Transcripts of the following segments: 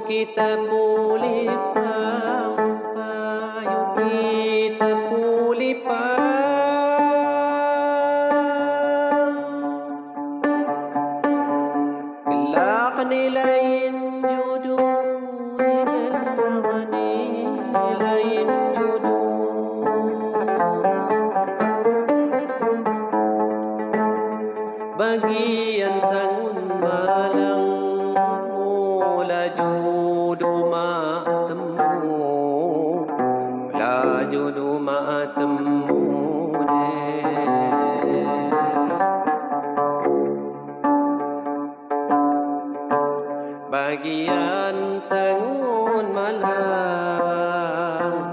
kita pulipang, payu kita pulipang. Gelak nilain jodoh, gelak nilain bagian sangun malang mula jodoh matemu, mula jodoh matemu bagian sangun malang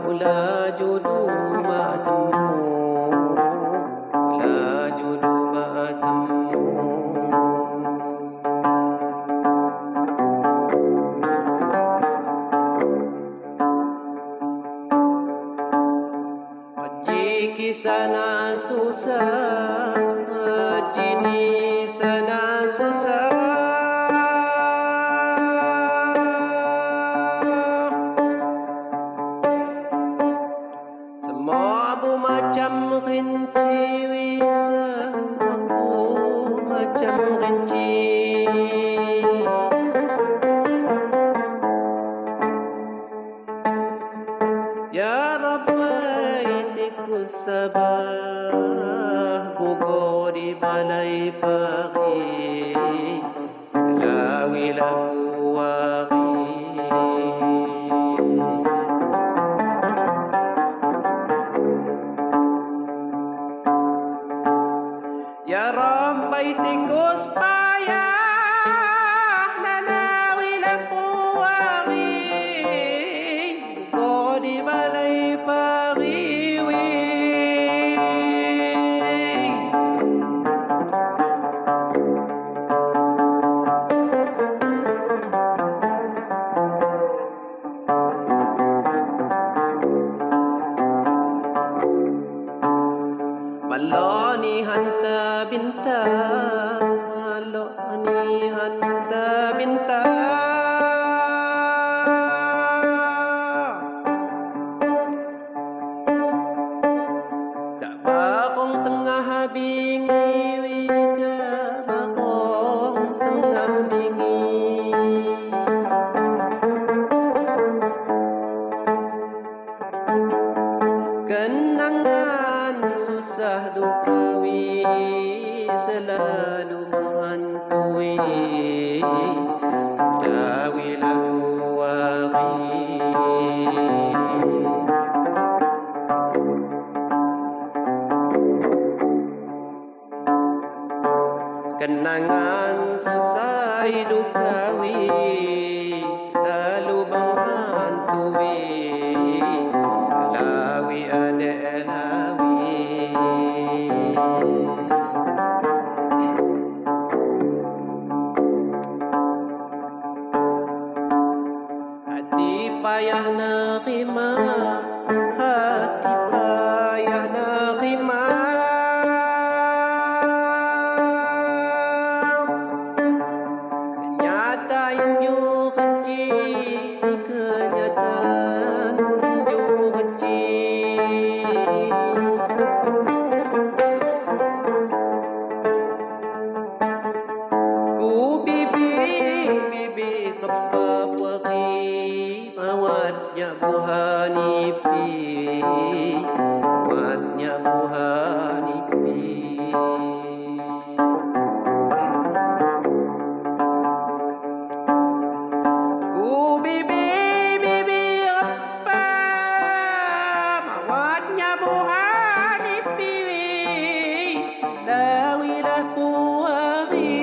mula jodoh matemu, mula jodoh matemu. Sana susah, jini sana susah. Semua bu macam kenci, aku macam kenci. Ya Rabbi tikus sabah gugur di balai pagi, lawilah puakhi. Ya Rabbi tikus payah, lawilah puakhi, gugur di balai pagi. Malo ni hanta bintang, malo ni hanta bintang. Tak bakong tengah bingi, tak bakong tengah bingi. Kenangan susah dukawi selalu menghantui, lawilah puakhi. Kenangan susah dukawi selalu menghantui, lawi ada lawi. Hati payah nerima, hati payah nerima. Kenyataan inju kecil, kenyataan inju kecil. Ku bibi kepa puakhi, mawatnya buhanipi, mawatnya buhanipi. Ku bibi kepa, mawatnya buhanipi, lawilah puakhi.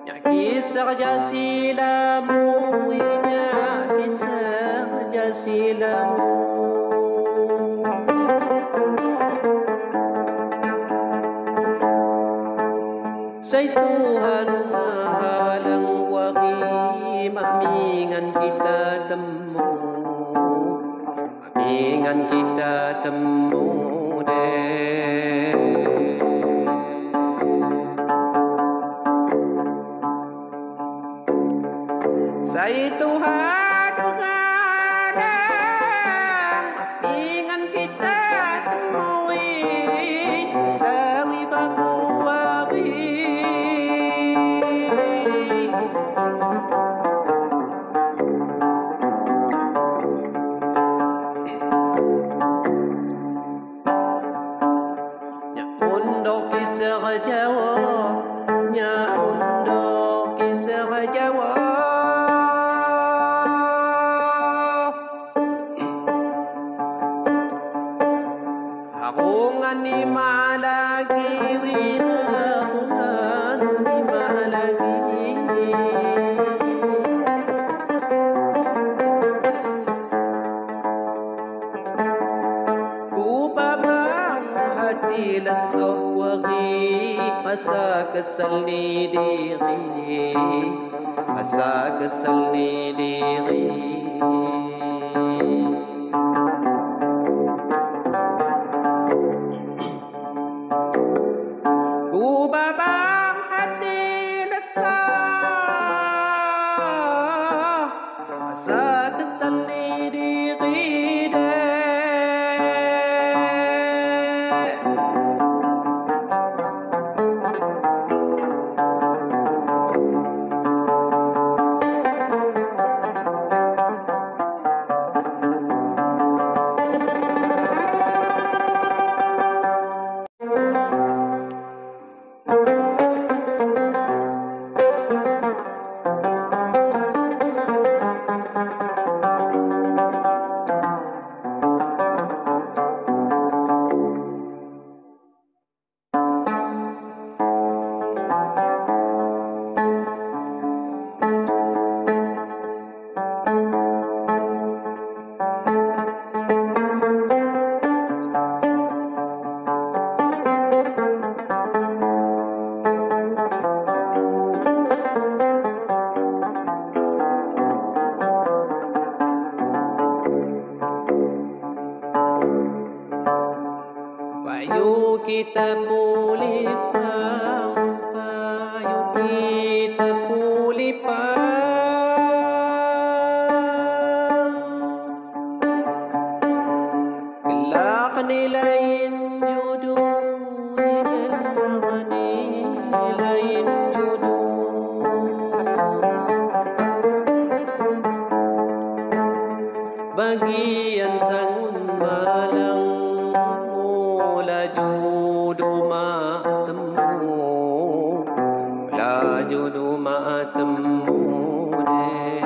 Ya kisah jasilamu, ya kisah jasilamu. Say Tuhan mahalang wagi, mamingan kita temu, mamingan kita temu deh. Say Tuhan mahalang, mamingan kita temui, dawi babu wagi. Untuk kisah Jawa, nya untuk kisah Jawa. Hakungan ni malagi, hakungan ni malagi. Ku babang hati lesoh wagi, asa kesal ni diri, asa kesal ni diri. Ku babang hati lesoh, asa kesal ni diri deh. Payu kita pulipang, payu kita pulipang. Gelak nilain jodoh, gelak nilain jodoh. Bagian sangun malang, jodoh matemu, la jodoh matemu deh.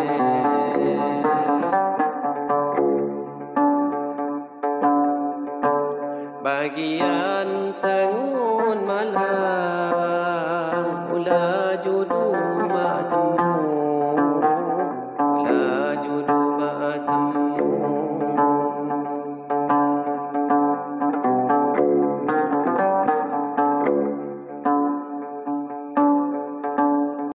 Bagian